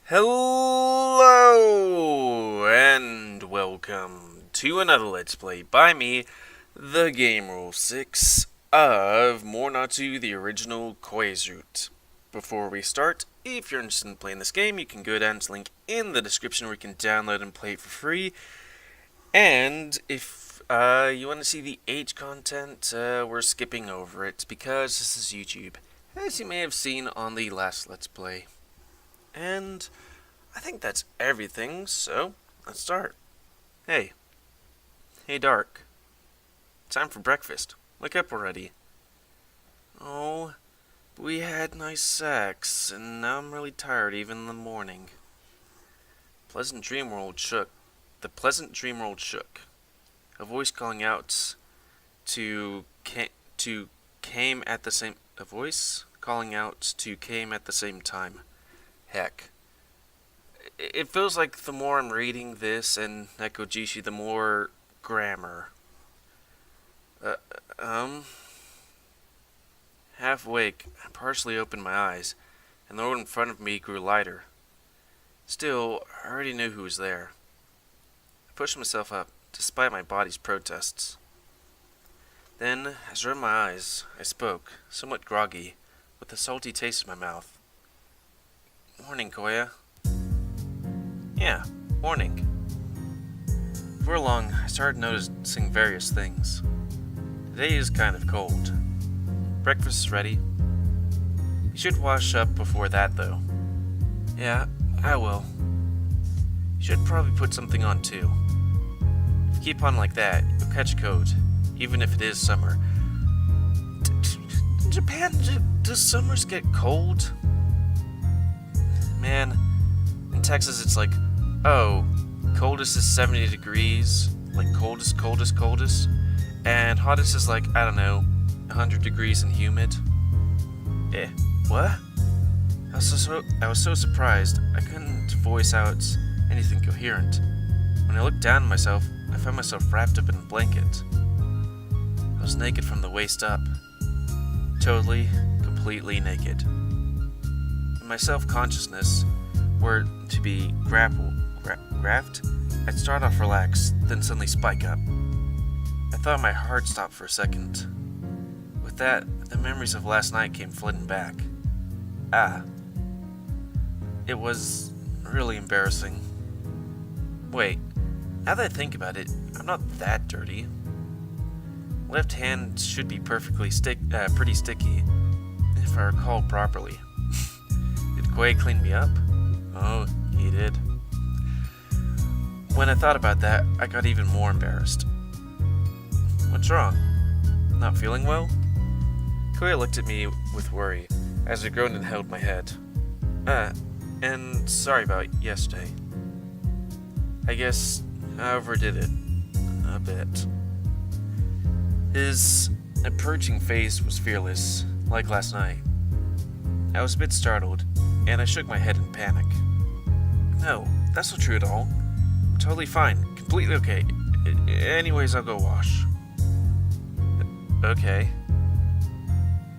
Hello and welcome to another Let's Play by me, the GamerWolfSix of Morenatsu, the original Koizut. Before we start, if you're interested in playing this game, you can go down to the link in the description where you can download and play it for free. And if you want to see the age content, we're skipping over it because this is YouTube, as you may have seen on the last Let's Play. And I think that's everything, so let's start. Hey, Dark. Time for breakfast. Wake up already. Oh, we had nice sex, and now I'm really tired even in the morning. The pleasant dream world shook. A voice calling out came at the same time. Heck. It feels like the more I'm reading this and Nekojishi, the more grammar. Half awake, I partially opened my eyes, and the road in front of me grew lighter. Still, I already knew who was there. I pushed myself up, despite my body's protests. Then, as I rubbed my eyes, I spoke, somewhat groggy, with a salty taste in my mouth. Morning, Koya. Yeah, morning. Before long, I started noticing various things. Today is kind of cold. Breakfast is ready. You should wash up before that, though. Yeah, I will. You should probably put something on, too. If you keep on like that, you'll catch a cold, even if it is summer. In Japan, does summers get cold? Man, in Texas it's like, oh, coldest is 70 degrees, like coldest, and hottest is like, I don't know, 100 degrees and humid. What? I was so surprised, I couldn't voice out anything coherent. When I looked down at myself, I found myself wrapped up in a blanket. I was naked from the waist up. Totally, completely naked. When my self-consciousness were to be graphed, I'd start off relaxed, then suddenly spike up. I thought my heart stopped for a second. With that, the memories of last night came flooding back. It was really embarrassing. Wait, now that I think about it, I'm not that dirty. Left hand should be pretty sticky, if I recall properly. Did Koei clean me up? Oh, he did. When I thought about that, I got even more embarrassed. What's wrong? Not feeling well? Koei looked at me with worry, as I groaned and held my head. And sorry about yesterday. I guess I overdid it. A bit. His approaching face was fearless, like last night. I was a bit startled, and I shook my head in panic. No, that's not true at all. I'm totally fine, completely okay. Anyways, I'll go wash. Okay.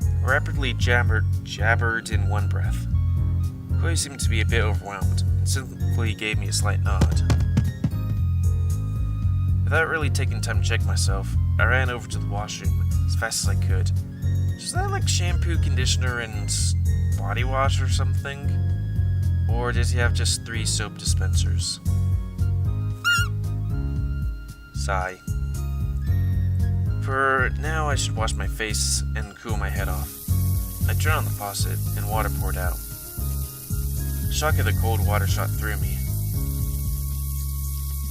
I rapidly jabbered in one breath. Koei seemed to be a bit overwhelmed, and simply gave me a slight nod. Without really taking time to check myself, I ran over to the washroom as fast as I could. Is that like shampoo, conditioner, and body wash or something? Or does he have just 3 soap dispensers? Sigh. For now, I should wash my face and cool my head off. I turned on the faucet and water poured out. The shock of the cold water shot through me.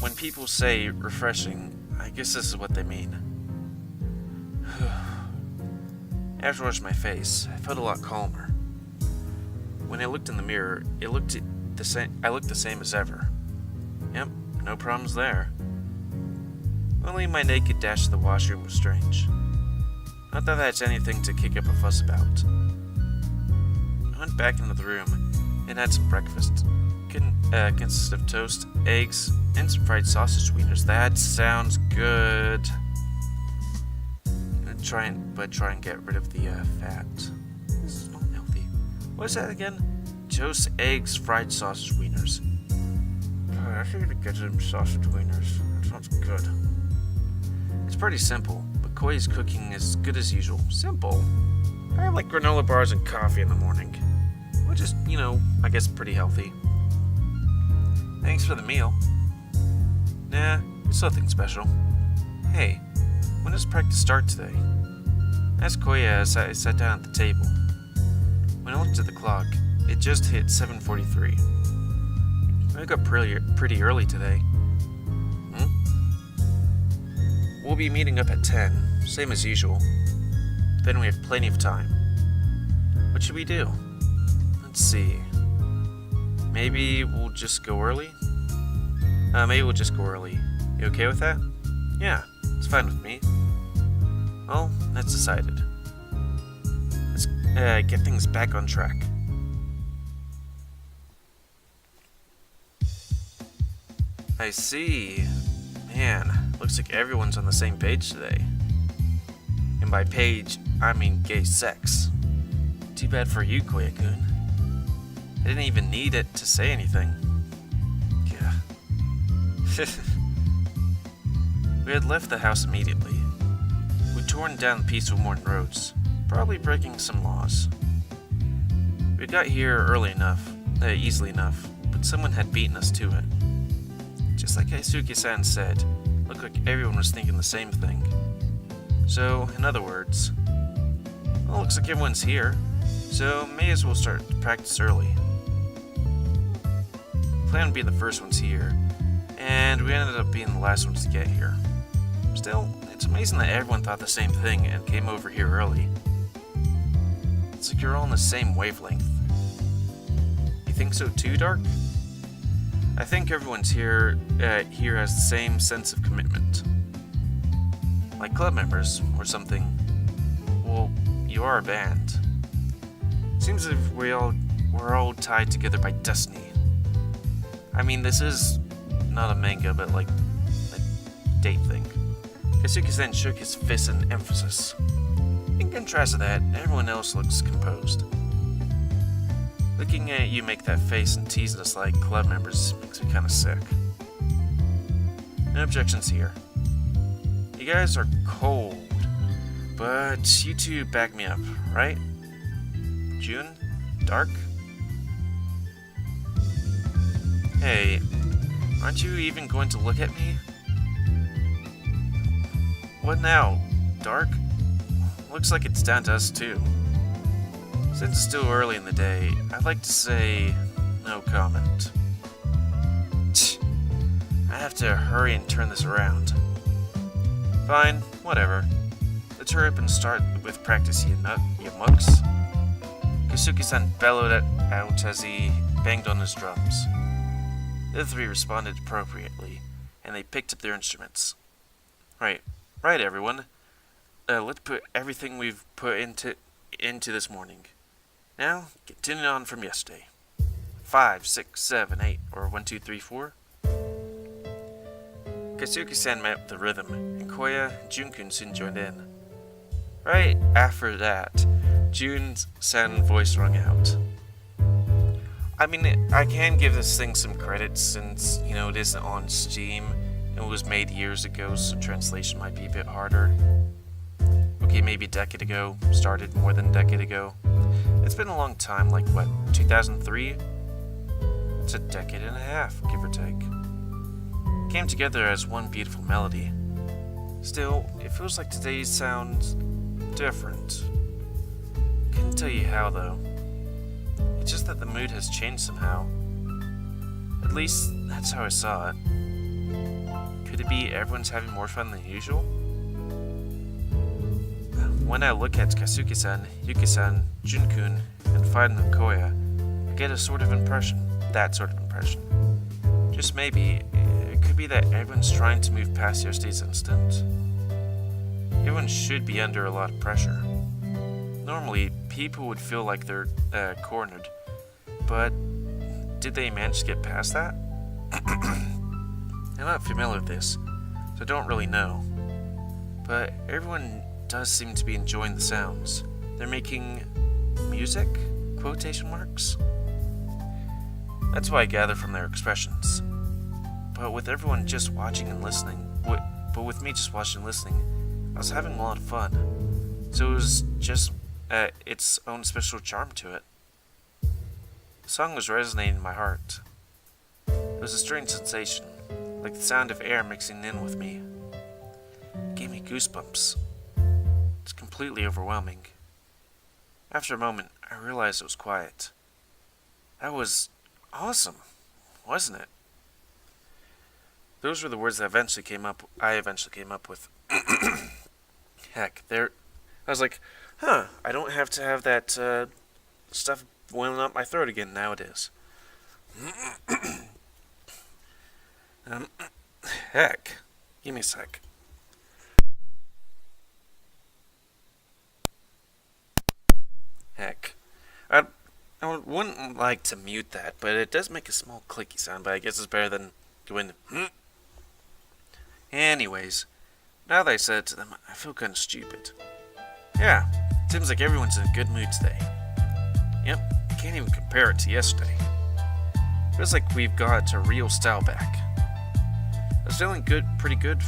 When people say refreshing, I guess this is what they mean. After washing my face, I felt a lot calmer. When I looked in the mirror, I looked the same as ever. Yep, no problems there. Only my naked dash to the washroom was strange. Not that that's anything to kick up a fuss about. I went back into the room and had some breakfast. Consisted of toast, eggs, and some fried sausage wieners. That sounds good. Try and get rid of the fat. This is not healthy. What is that again? toast, eggs, fried sausage wieners. I should get some sausage wieners. That sounds good. It's pretty simple, but Koi's cooking is good as usual. Simple? I like granola bars and coffee in the morning. Which is, I guess pretty healthy. Thanks for the meal. Nah, it's nothing special. Hey, when does practice start today? I asked Koya as I sat down at the table. When I looked at the clock, it just hit 7:43. I woke up pretty early today. We'll be meeting up at 10, same as usual. Then we have plenty of time. What should we do? Let's see. Maybe we'll just go early? You okay with that? Yeah, it's fine with me. Well, that's decided. Let's get things back on track. I see. Man, looks like everyone's on the same page today. And by page, I mean gay sex. Too bad for you, Koya-kun. I didn't even need it to say anything. Yeah. We had left the house immediately. We'd torn down the peaceful morning roads, probably breaking some laws. We got here easily enough, but someone had beaten us to it. Just like Keisuke-san said, looked like everyone was thinking the same thing. So, in other words, well, looks like everyone's here, so may as well start practice early. Plan to be the first ones here, and we ended up being the last ones to get here. Still, it's amazing that everyone thought the same thing and came over here early. It's like you're all on the same wavelength. You think so too, Dark? I think everyone's here has the same sense of commitment. Like club members, or something. Well, you are a band. Seems as if we're all tied together by destiny. I mean, this is not a manga, but like a date thing. Keisuke-san shook his fist in emphasis. In contrast to that, everyone else looks composed. Looking at you make that face and teasing us like club members makes me kinda sick. No objections here. You guys are cold, but you two back me up, right? June? Dark? Hey, aren't you even going to look at me? What now, Dark? Looks like it's down to us too. Since it's still early in the day, I'd like to say no comment. I have to hurry and turn this around. Fine, whatever. Let's hurry up and start with practice, you mucks. Keisuke-san bellowed out as he banged on his drums. The other three responded appropriately, and they picked up their instruments. Right, everyone. Let's put everything we've put into this morning. Now, continue on from yesterday. 5, 6, 7, 8, or 1, 2, 3, 4. Keisuke-san met with the rhythm, and Koya and Jun-kun soon joined in. Right after that, Jun-san's voice rung out. I mean, I can give this thing some credit since, it isn't on Steam. It was made years ago, so translation might be a bit harder. Okay, maybe a decade ago. Started more than a decade ago. It's been a long time, like what, 2003? It's a decade and a half, give or take. Came together as one beautiful melody. Still, it feels like today's sounds different. Couldn't tell you how though. It's just that the mood has changed somehow. At least, that's how I saw it. Could it be everyone's having more fun than usual? When I look at Keisuke-san, Yuki-san, Jun-kun, and finally Koya, I get that sort of impression. Just maybe, it could be that everyone's trying to move past yesterday's incident. Everyone should be under a lot of pressure. Normally, people would feel like they're cornered, but did they manage to get past that? I'm not familiar with this, so I don't really know. But everyone does seem to be enjoying the sounds. They're making music? Quotation marks? That's what I gather from their expressions. But with everyone just watching and listening, but with me just watching and listening, I was having a lot of fun. So it was just its own special charm to it. The song was resonating in my heart. It was a strange sensation, like the sound of air mixing in with me. It gave me goosebumps. It's completely overwhelming. After a moment, I realized it was quiet. That was awesome, wasn't it? Those were the words that I eventually came up with. Heck, I was like, I don't have to have that stuff boiling up my throat again nowadays. Heck, give me a sec. Heck, I wouldn't like to mute that, but it does make a small clicky sound, but I guess it's better than doing Anyways, now that I said it to them, I feel kind of stupid. Yeah, it seems like everyone's in a good mood today. Yep, I can't even compare it to yesterday. Feels like we've got a real style back. I was feeling pretty good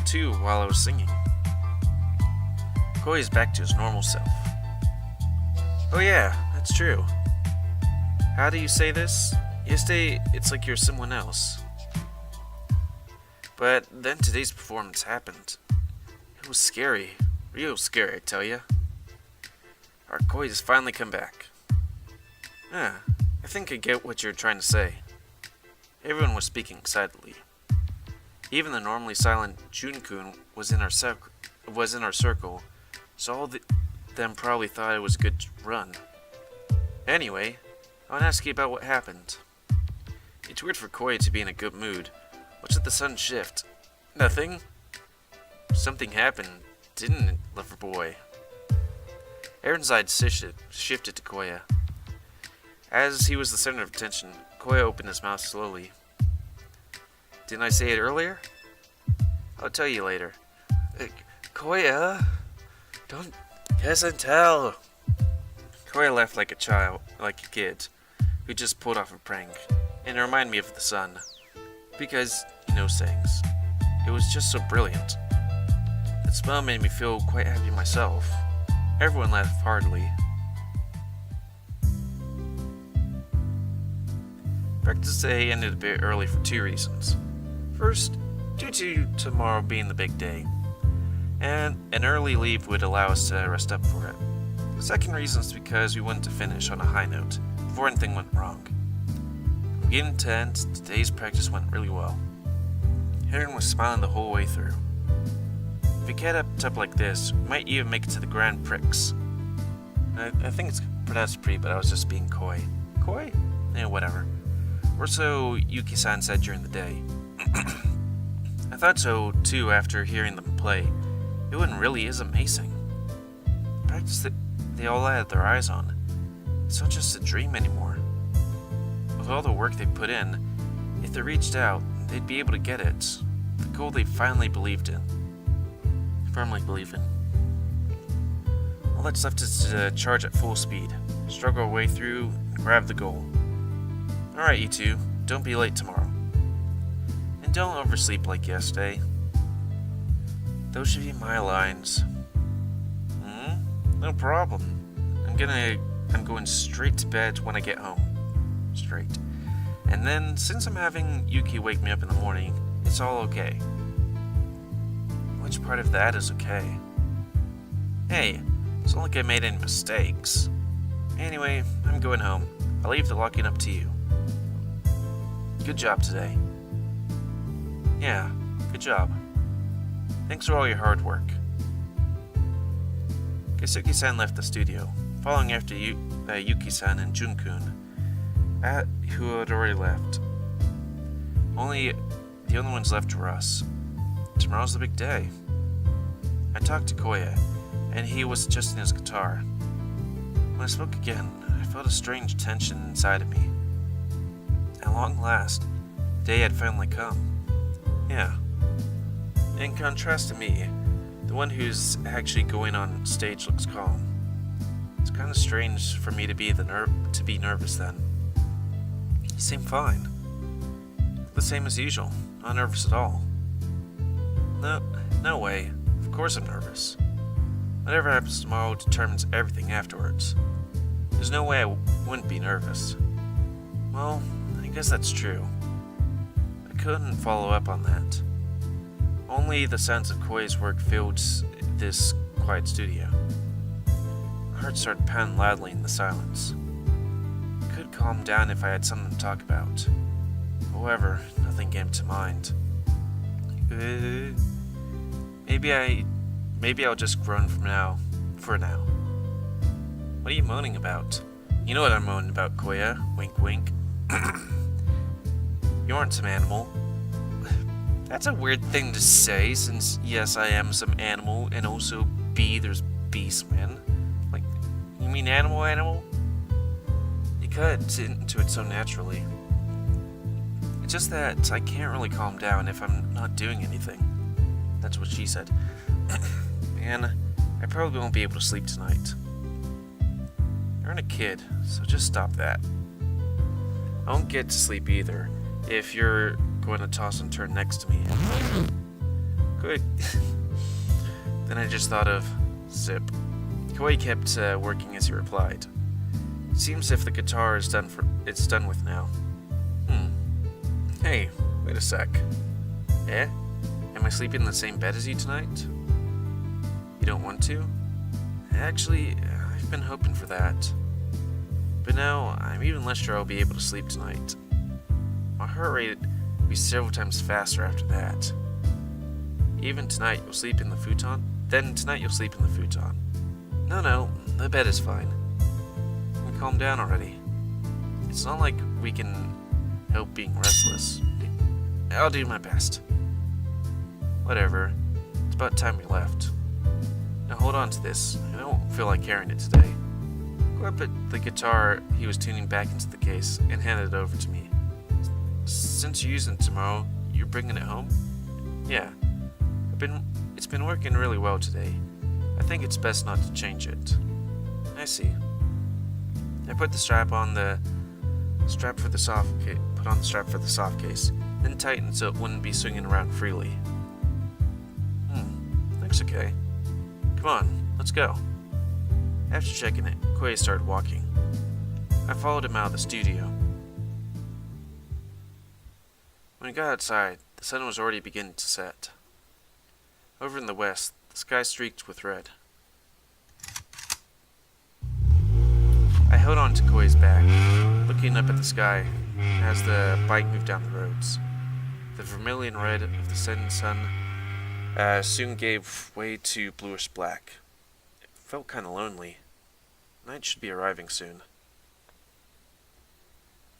too while I was singing. Koi's back to his normal self. Oh yeah, that's true. How do you say this? Yesterday, it's like you're someone else. But then today's performance happened. It was scary. Real scary, I tell ya. Our Koi has finally come back. I think I get what you're trying to say. Everyone was speaking excitedly. Even the normally silent Jun-kun was in our circle, so all them probably thought it was a good run. Anyway, I want to ask you about what happened. It's weird for Koi to be in a good mood. What's at the sun shift? Nothing. Something happened, didn't it, lover boy? Aaron's eyes shifted to Koya. As he was the center of attention, Koya opened his mouth slowly. Didn't I say it earlier? I'll tell you later. Koya, don't guess and tell. Koya laughed like a kid, who just pulled off a prank, and it reminded me of the sun. Because he knows things. It was just so brilliant. That smell made me feel quite happy myself. Everyone laughed heartily. Practice day ended a bit early for two reasons. First, due to tomorrow being the big day, and an early leave would allow us to rest up for it. The second reason is because we wanted to finish on a high note before anything went wrong. From beginning to end, today's practice went really well. Aaron was smiling the whole way through. If we kept up like this, we might even make it to the Grand Prix. I think it's pronounced Prix, but I was just being coy. Coy? Yeah, whatever. Or so Yuki-san said during the day. I thought so too after hearing them play. It really is amazing. The practice that they all had their eyes on. It's not just a dream anymore. With all the work they put in, if they reached out, they'd be able to get it. The goal they firmly believe in. All that's left is to charge at full speed, struggle our way through, and grab the goal. Alright, you two, don't be late tomorrow. And don't oversleep like yesterday. Those should be my lines. No problem. I'm going straight to bed when I get home. Straight. And then, since I'm having Yuki wake me up in the morning, it's all okay. Which part of that is okay? Hey, it's not like I made any mistakes. Anyway, I'm going home. I'll leave the locking up to you. Good job today. Yeah, good job. Thanks for all your hard work. Keisuke-san left the studio, following after Yuki-san and Jun-kun, who had already left. The only ones left were us. Tomorrow's the big day. I talked to Koya, and he was adjusting his guitar. When I spoke again, I felt a strange tension inside of me. At long last, the day had finally come. Yeah. In contrast to me, the one who's actually going on stage looks calm. It's kind of strange for me to be nervous then. seem fine. The same as usual. Not nervous at all. No way. Of course I'm nervous. Whatever happens tomorrow determines everything afterwards. There's no way I wouldn't be nervous. Well, I guess that's true. I couldn't follow up on that. Only the sounds of Koi's work filled this quiet studio. My heart started pounding loudly in the silence. I could calm down if I had something to talk about. However, nothing came to mind. Maybe I'll just groan for now. What are you moaning about? You know what I'm moaning about, Koya. Wink wink. You aren't some animal. That's a weird thing to say, since yes, I am some animal, and also B, there's beastmen. Like, you mean animal? You cut into it so naturally. It's just that I can't really calm down if I'm not doing anything. That's what she said. Man, I probably won't be able to sleep tonight. You're a kid, so just stop that. I won't get to sleep either, if you're going to toss and turn next to me. Good. Then I just thought of Zip. Koi kept working as he replied. It seems if the guitar is done with now. Hey, wait a sec. Eh? Am I sleeping in the same bed as you tonight? You don't want to? Actually, I've been hoping for that. But now, I'm even less sure I'll be able to sleep tonight. My heart rate will be several times faster after that. Even tonight, you'll sleep in the futon? Then tonight you'll sleep in the futon. No, the bed is fine. You can calm down already. It's not like we can help being restless. I'll do my best. Whatever. It's about time we left. Now hold on to this. I don't feel like carrying it today. Go put the guitar he was tuning back into the case and handed it over to me. Since you're using it tomorrow, you're bringing it home? Yeah. It's been working really well today. I think it's best not to change it. I see. I put the strap on the strap for the soft case, then tightened so it wouldn't be swinging around freely. Looks okay. Come on, let's go. After checking it, Koei started walking. I followed him out of the studio. When we got outside, the sun was already beginning to set. Over in the west, the sky streaked with red. I held on to Koei's back, looking up at the sky as the bike moved down the roads. The vermilion red of the setting sun soon gave way to bluish black. It felt kind of lonely. Night should be arriving soon.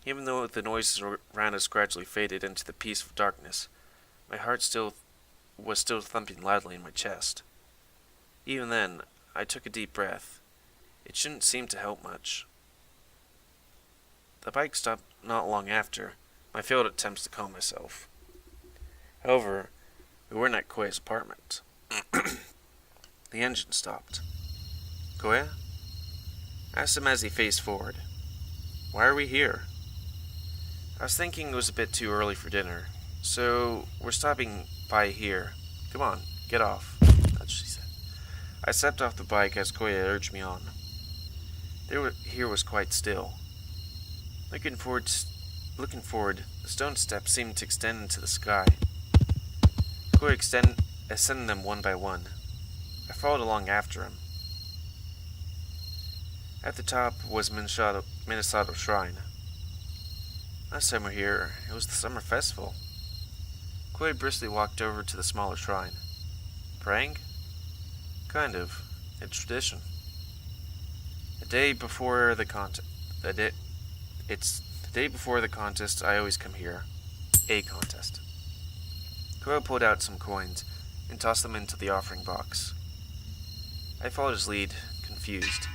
Even though the noises around us gradually faded into the peaceful darkness, my heart was still thumping loudly in my chest. Even then, I took a deep breath. It shouldn't seem to help much. The bike stopped not long after my failed attempts to calm myself. However, we weren't at Koei's apartment. The engine stopped. Koei? I asked him as he faced forward. Why are we here? I was thinking it was a bit too early for dinner, so we're stopping by here. Come on, get off. That's what she said. I stepped off the bike as Koei urged me on. Here was quite still. Looking forward, the stone steps seemed to extend into the sky. Koei ascended them one by one. I followed along after him. At the top was Minasato Shrine. Last time we were here, it was the summer festival. Koei briskly walked over to the smaller shrine. Praying? Kind of. It's tradition. The day before the contest. It's the day before the contest. I always come here. A contest. Koei pulled out some coins and tossed them into the offering box. I followed his lead, confused.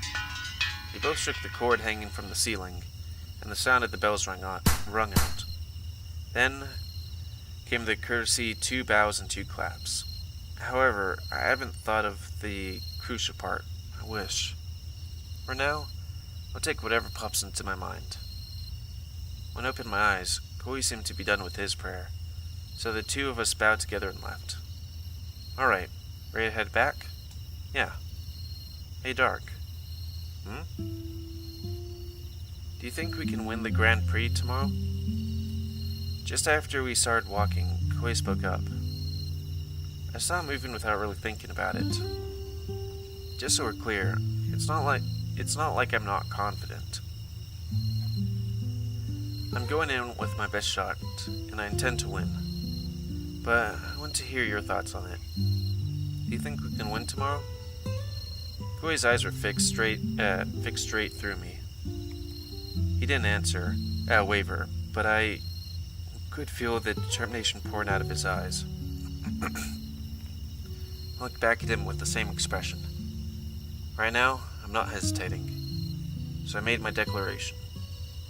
They both shook the cord hanging from the ceiling, and the sound of the bells rung out. Then came the courtesy 2 bows and 2 claps. However, I haven't thought of the crucial part. I wish. For now, I'll take whatever pops into my mind. When I opened my eyes, Koi seemed to be done with his prayer, so the two of us bowed together and left. Alright, ready to head back? Yeah. Hey, Dark. Do you think we can win the Grand Prix tomorrow? Just after we started walking, Koi spoke up. I stopped moving without really thinking about it. Just so we're clear, it's not like I'm not confident. I'm going in with my best shot, and I intend to win. But I want to hear your thoughts on it. Do you think we can win tomorrow? Koi's eyes were fixed straight through me. He didn't waver, but I could feel the determination pouring out of his eyes. I looked back at him with the same expression. Right now, I'm not hesitating. So I made my declaration.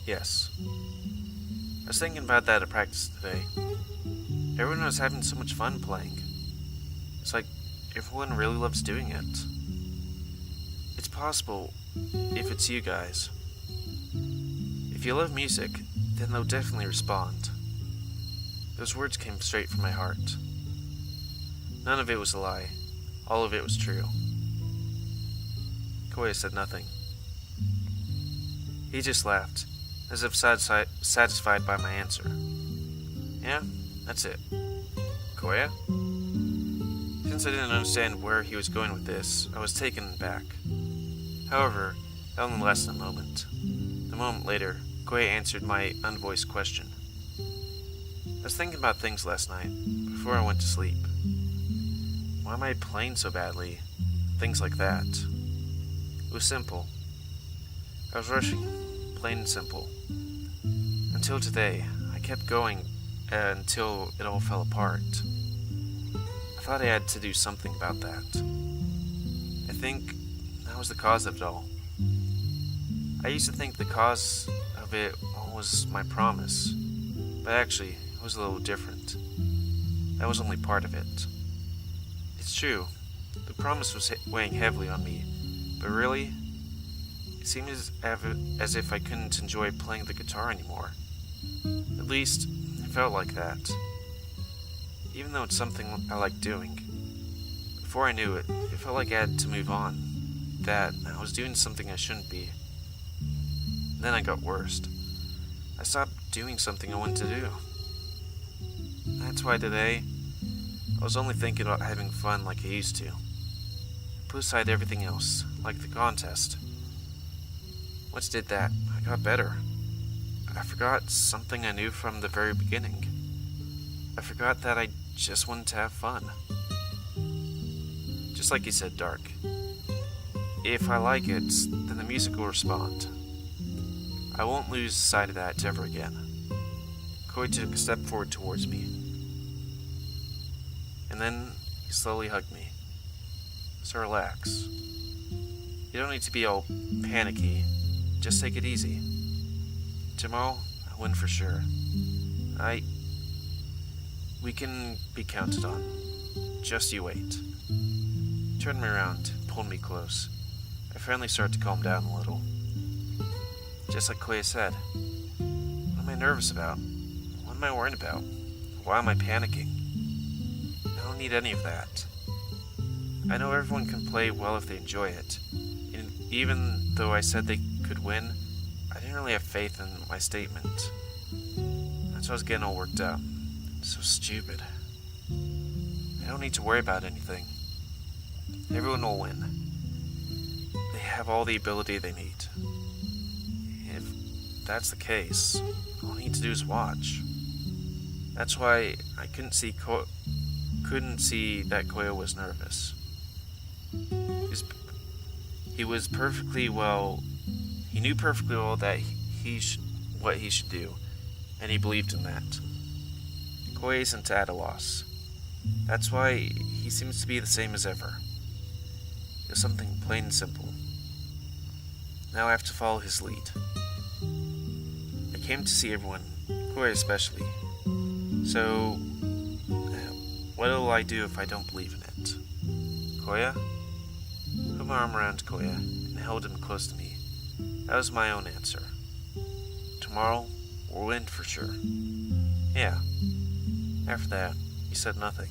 Yes. I was thinking about that at practice today. Everyone was having so much fun playing. It's like everyone really loves doing it. It's possible if it's you guys. If you love music, then they'll definitely respond. Those words came straight from my heart. None of it was a lie. All of it was true. Koya said nothing. He just laughed, as if satisfied by my answer. Yeah, that's it. Koya? Since I didn't understand where he was going with this, I was taken aback. However, that only lasted a moment. A moment later, Koya answered my unvoiced question. I was thinking about things last night, before I went to sleep. Why am I playing so badly? Things like that. It was simple. I was rushing, plain and simple. Until today, I kept going until it all fell apart. I thought I had to do something about that. I think that was the cause of it all. I used to think the cause of it all was my promise, but actually, it was a little different. That was only part of it. It's true, the promise was weighing heavily on me, but really, it seemed as if I couldn't enjoy playing the guitar anymore. At least, it felt like that. Even though it's something I like doing. Before I knew it, it felt like I had to move on. That I was doing something I shouldn't be. And then I got worse. I stopped doing something I wanted to do. That's why today, I was only thinking about having fun like I used to. Put aside everything else, like the contest. Once did that, I got better. I forgot something I knew from the very beginning. I forgot that I just wanted to have fun. Just like you said, Dark. If I like it, then the music will respond. I won't lose sight of that ever again. Koi took a step forward towards me. And then he slowly hugged me. So relax. You don't need to be all panicky. Just take it easy. Tomorrow, I'll win for sure. We can be counted on. Just you wait. He turned me around, pulled me close. I finally started to calm down a little. Just like Koya said, what am I nervous about? What am I worried about? Why am I panicking? I don't need any of that. I know everyone can play well if they enjoy it. And even though I said they could win, I didn't really have faith in my statement. That's why I was getting all worked up. So stupid. I don't need to worry about anything. Everyone will win. They have all the ability they need. If that's the case, all I need to do is watch. That's why I couldn't see that Koya was nervous. He was perfectly well. He knew perfectly well that what he should do, and he believed in that. Koya isn't at a loss. That's why he seems to be the same as ever. It's something plain and simple. Now I have to follow his lead. I came to see everyone, Koya especially. So, what'll I do if I don't believe in it? Koya? I put my arm around Koya and held him close to me. That was my own answer. Tomorrow, we'll win for sure. Yeah. After that, he said nothing.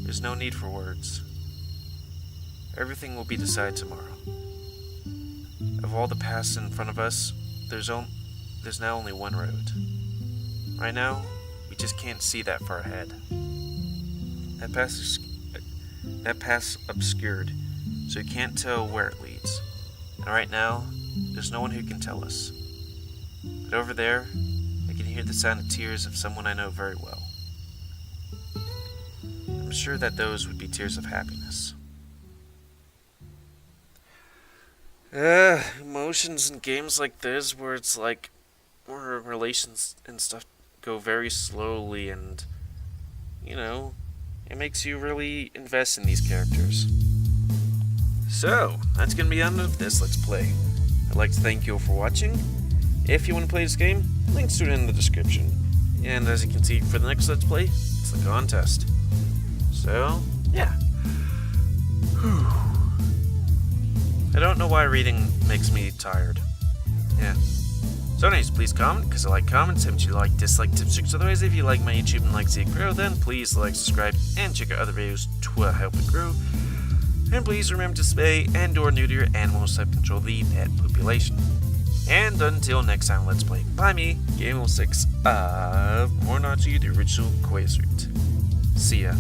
There's no need for words. Everything will be decided tomorrow. Of all the paths in front of us, there's now only one road. Right now, we just can't see that far ahead. That path's obscured, so you can't tell where it leads. And right now, there's no one who can tell us. But over there, I can hear the sound of tears of someone I know very well. I'm sure that those would be tears of happiness. Emotions in games like this, where it's like, where relations and stuff go very slowly, and, you know, it makes you really invest in these characters. So, that's gonna be the end of this Let's Play. I'd like to thank you all for watching. If you want to play this game, links to it in the description. And as you can see, for the next Let's Play, it's the contest. So, yeah. Whew. I don't know why reading makes me tired. Yeah. So anyways, please comment, because I like comments, and if you like, dislike, tips, tricks. Otherwise, if you like my YouTube and like to see it grow, then please like, subscribe, and check out other videos to help it grow. And please remember to spay and/or neuter your animals to help control the pet population. And until next time, let's play by me, GamerWolfSix of Morenatsu, the original Quasar. See ya.